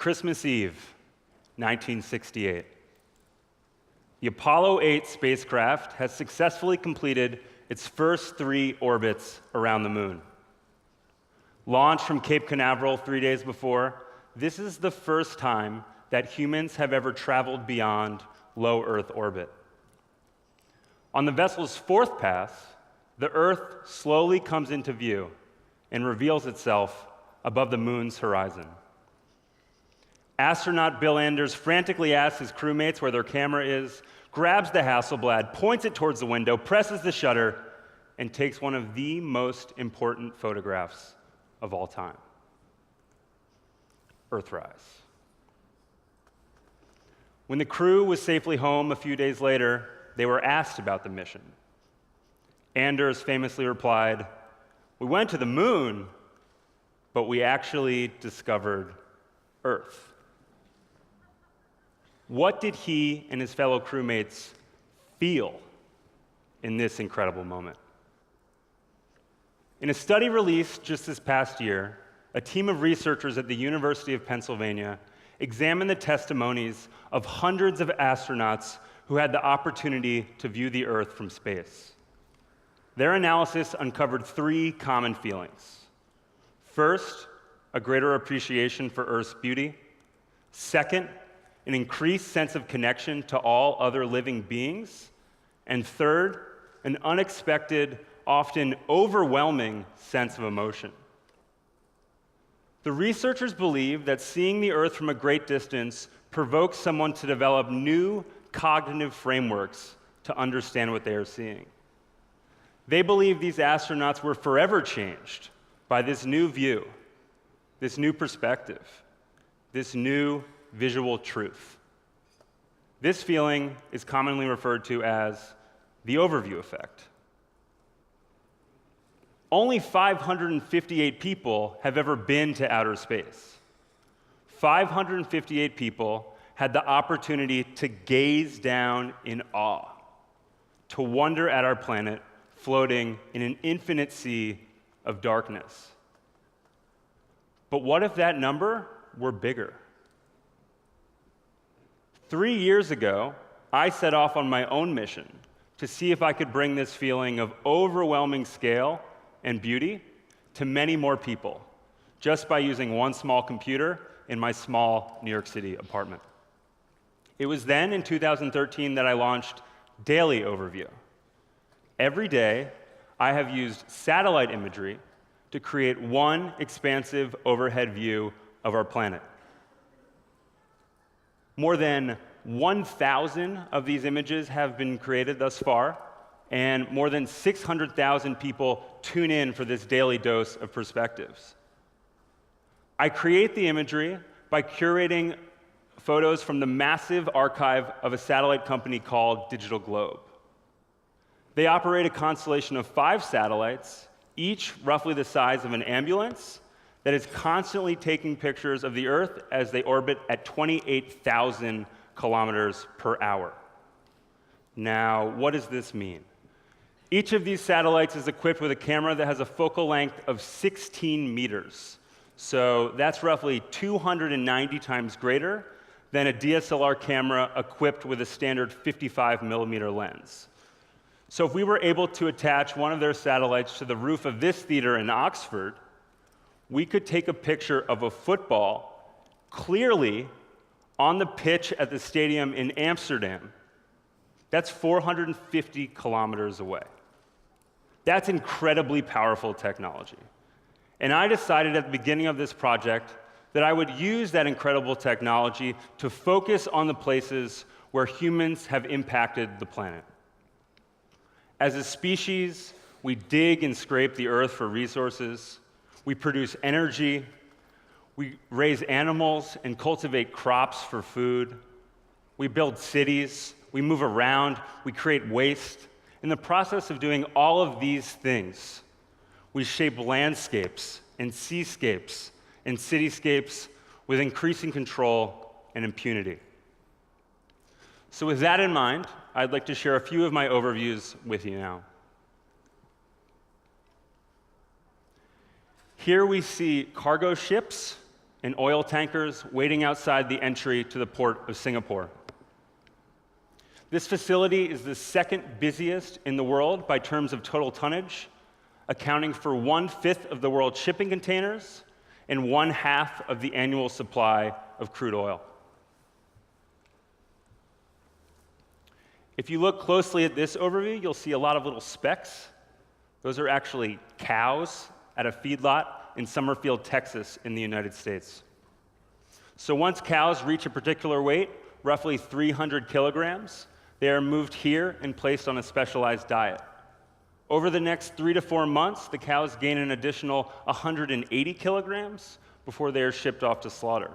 Christmas Eve, 1968. The Apollo 8 spacecraft has successfully completed its first 3 orbits around the moon. Launched from Cape Canaveral 3 days before, this is the first time that humans have ever traveled beyond low Earth orbit. On the vessel's 4th pass, the Earth slowly comes into view and reveals itself above the moon's horizon. Astronaut Bill Anders frantically asks his crewmates where their camera is, grabs the Hasselblad, points it towards the window, presses the shutter, and takes one of the most important photographs of all time. Earthrise. When the crew was safely home a few days later, they were asked about the mission. Anders famously replied, "We went to the moon, but we actually discovered Earth." What did he and his fellow crewmates feel in this incredible moment? In a study released just this past year, a team of researchers at the University of Pennsylvania examined the testimonies of hundreds of astronauts who had the opportunity to view the Earth from space. Their analysis uncovered 3 common feelings. First, a greater appreciation for Earth's beauty. Second, an increased sense of connection to all other living beings. And third, an unexpected, often overwhelming sense of emotion. The researchers believe that seeing the Earth from a great distance provokes someone to develop new cognitive frameworks to understand what they are seeing. They believe these astronauts were forever changed by this new view, this new perspective, this new visual truth. This feeling is commonly referred to as the overview effect. Only 558 people have ever been to outer space. 558 people had the opportunity to gaze down in awe, to wonder at our planet floating in an infinite sea of darkness. But what if that number were bigger? 3 years ago, I set off on my own mission to see if I could bring this feeling of overwhelming scale and beauty to many more people, just by using one small computer in my small New York City apartment. It was then, in 2013, that I launched Daily Overview. Every day, I have used satellite imagery to create one expansive overhead view of our planet. More than 1,000 of these images have been created thus far, and more than 600,000 people tune in for this daily dose of perspectives. I create the imagery by curating photos from the massive archive of a satellite company called Digital Globe. They operate a constellation of 5 satellites, each roughly the size of an ambulance, that is constantly taking pictures of the Earth as they orbit at 28,000 kilometers per hour. Now, what does this mean? Each of these satellites is equipped with a camera that has a focal length of 16 meters. So that's roughly 290 times greater than a DSLR camera equipped with a standard 55 millimeter lens. So if we were able to attach one of their satellites to the roof of this theater in Oxford, we could take a picture of a football clearly on the pitch at the stadium in Amsterdam. That's 450 kilometers away. That's incredibly powerful technology. And I decided at the beginning of this project that I would use that incredible technology to focus on the places where humans have impacted the planet. As a species, we dig and scrape the Earth for resources. We produce energy. We raise animals and cultivate crops for food. We build cities. We move around. We create waste. In the process of doing all of these things, we shape landscapes and seascapes and cityscapes with increasing control and impunity. So with that in mind, I'd like to share a few of my overviews with you now. Here we see cargo ships and oil tankers waiting outside the entry to the port of Singapore. This facility is the second busiest in the world by terms of total tonnage, accounting for 1/5 of the world's shipping containers and 1/2 of the annual supply of crude oil. If you look closely at this overview, you'll see a lot of little specks. Those are actually cows at a feedlot in Summerfield, Texas, in the United States. So once cows reach a particular weight, roughly 300 kilograms, they are moved here and placed on a specialized diet. Over the next 3 to 4 months, the cows gain an additional 180 kilograms before they are shipped off to slaughter.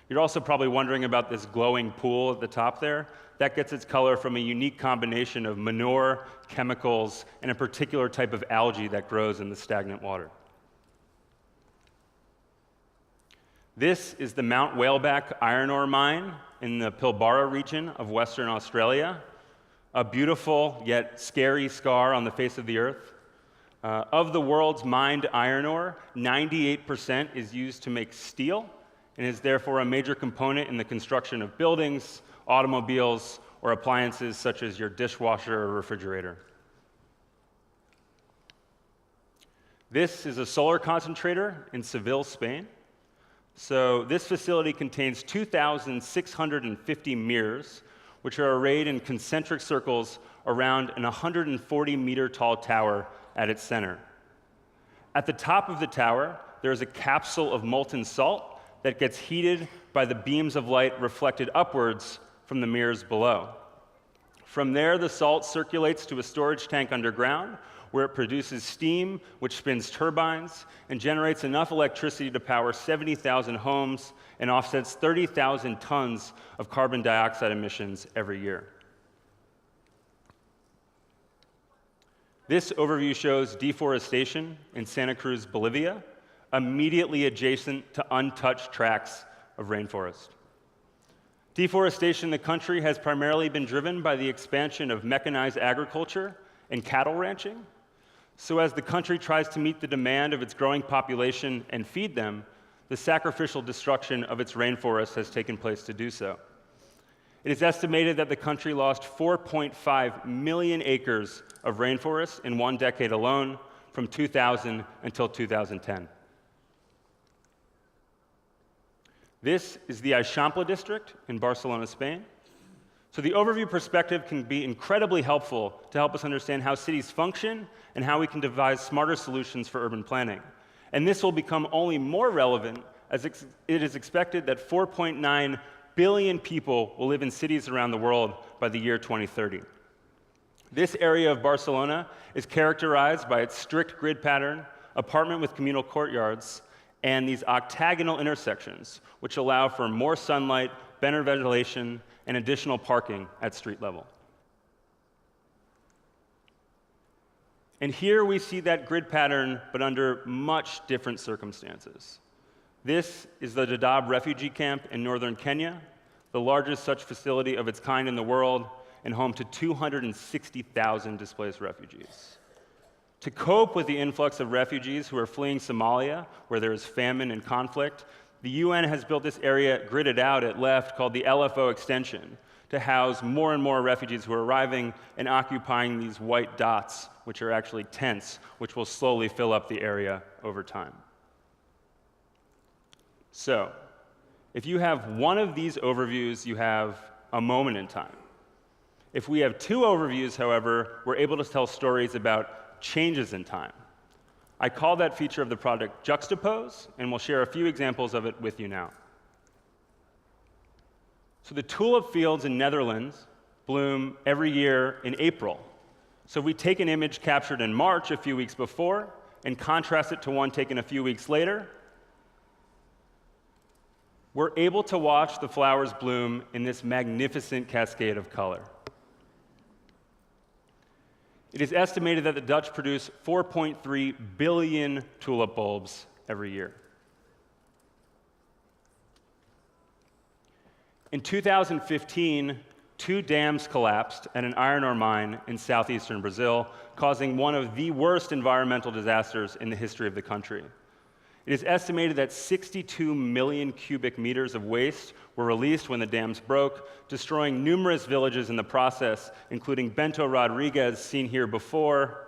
You're also probably wondering about this glowing pool at the top there. That gets its color from a unique combination of manure, chemicals, and a particular type of algae that grows in the stagnant water. This is the Mount Whaleback iron ore mine in the Pilbara region of Western Australia, a beautiful yet scary scar on the face of the earth. Of the world's mined iron ore, 98% is used to make steel and is therefore a major component in the construction of buildings, automobiles, or appliances such as your dishwasher or refrigerator. This is a solar concentrator in Seville, Spain. So this facility contains 2,650 mirrors, which are arrayed in concentric circles around an 140-meter tall tower at its center. At the top of the tower, there is a capsule of molten salt that gets heated by the beams of light reflected upwards from the mirrors below. From there, the salt circulates to a storage tank underground, where it produces steam, which spins turbines and generates enough electricity to power 70,000 homes and offsets 30,000 tons of carbon dioxide emissions every year. This overview shows deforestation in Santa Cruz, Bolivia, immediately adjacent to untouched tracts of rainforest. Deforestation in the country has primarily been driven by the expansion of mechanized agriculture and cattle ranching. So as the country tries to meet the demand of its growing population and feed them, the sacrificial destruction of its rainforest has taken place to do so. It is estimated that the country lost 4.5 million acres of rainforest in 1 decade alone, from 2000 until 2010. This is the Eixample district in Barcelona, Spain. So the overview perspective can be incredibly helpful to help us understand how cities function and how we can devise smarter solutions for urban planning. And this will become only more relevant as it is expected that 4.9 billion people will live in cities around the world by the year 2030. This area of Barcelona is characterized by its strict grid pattern, apartment with communal courtyards, and these octagonal intersections, which allow for more sunlight, better ventilation, and additional parking at street level. And here we see that grid pattern, but under much different circumstances. This is the Dadaab refugee camp in northern Kenya, the largest such facility of its kind in the world, and home to 260,000 displaced refugees. To cope with the influx of refugees who are fleeing Somalia, where there is famine and conflict, the UN has built this area gridded out at left called the LFO extension to house more and more refugees who are arriving and occupying these white dots, which are actually tents, which will slowly fill up the area over time. So, if you have one of these overviews, you have a moment in time. If we have two overviews, however, we're able to tell stories about changes in time. I call that feature of the project Juxtapose, and we'll share a few examples of it with you now. So the tulip fields in Netherlands bloom every year in April. So if we take an image captured in March, a few weeks before, and contrast it to one taken a few weeks later, we're able to watch the flowers bloom in this magnificent cascade of color. It is estimated that the Dutch produce 4.3 billion tulip bulbs every year. In 2015, 2 dams collapsed at an iron ore mine in southeastern Brazil, causing one of the worst environmental disasters in the history of the country. It is estimated that 62 million cubic meters of waste were released when the dams broke, destroying numerous villages in the process, including Bento Rodriguez, seen here before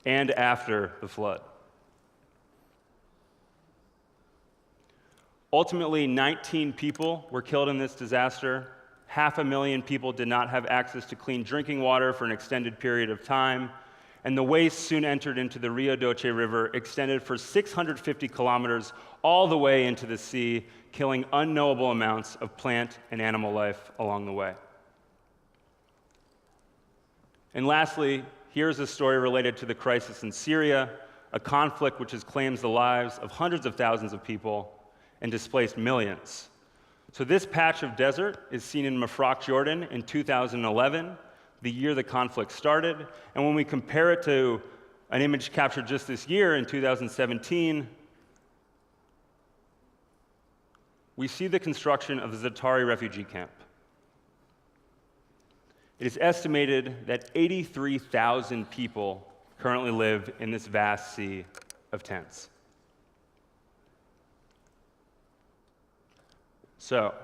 and after the flood. Ultimately, 19 people were killed in this disaster. 500,000 people did not have access to clean drinking water for an extended period of time. And the waste soon entered into the Rio Doce River, extended for 650 kilometers all the way into the sea, killing unknowable amounts of plant and animal life along the way. And lastly, here's a story related to the crisis in Syria, a conflict which has claimed the lives of hundreds of thousands of people and displaced millions. So this patch of desert is seen in Mafraq, Jordan in 2011, the year the conflict started. And when we compare it to an image captured just this year in 2017, we see the construction of the Za'atari refugee camp. It is estimated that 83,000 people currently live in this vast sea of tents. So,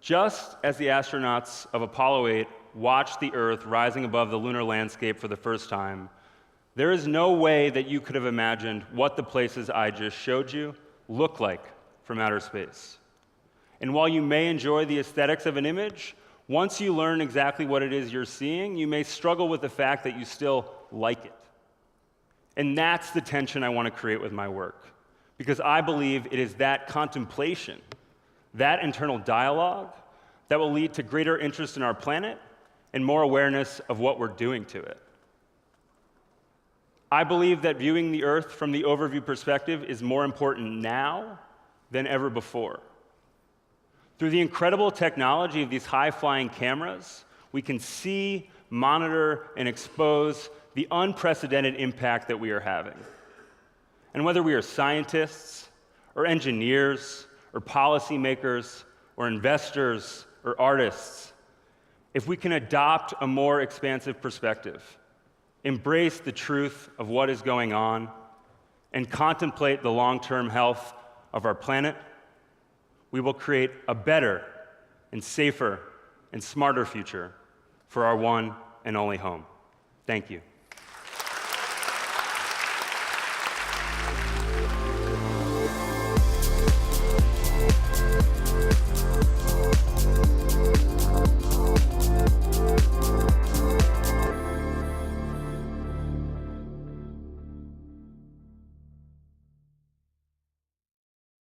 just as the astronauts of Apollo 8 watched the Earth rising above the lunar landscape for the first time, there is no way that you could have imagined what the places I just showed you look like from outer space. And while you may enjoy the aesthetics of an image, once you learn exactly what it is you're seeing, you may struggle with the fact that you still like it. And that's the tension I want to create with my work, because I believe it is that contemplation, that internal dialogue, that will lead to greater interest in our planet and more awareness of what we're doing to it. I believe that viewing the Earth from the overview perspective is more important now than ever before. Through the incredible technology of these high-flying cameras, we can see, monitor, and expose the unprecedented impact that we are having. And whether we are scientists, or engineers, or policymakers, or investors, or artists, if we can adopt a more expansive perspective, embrace the truth of what is going on, and contemplate the long-term health of our planet, we will create a better and safer and smarter future for our one and only home. Thank you.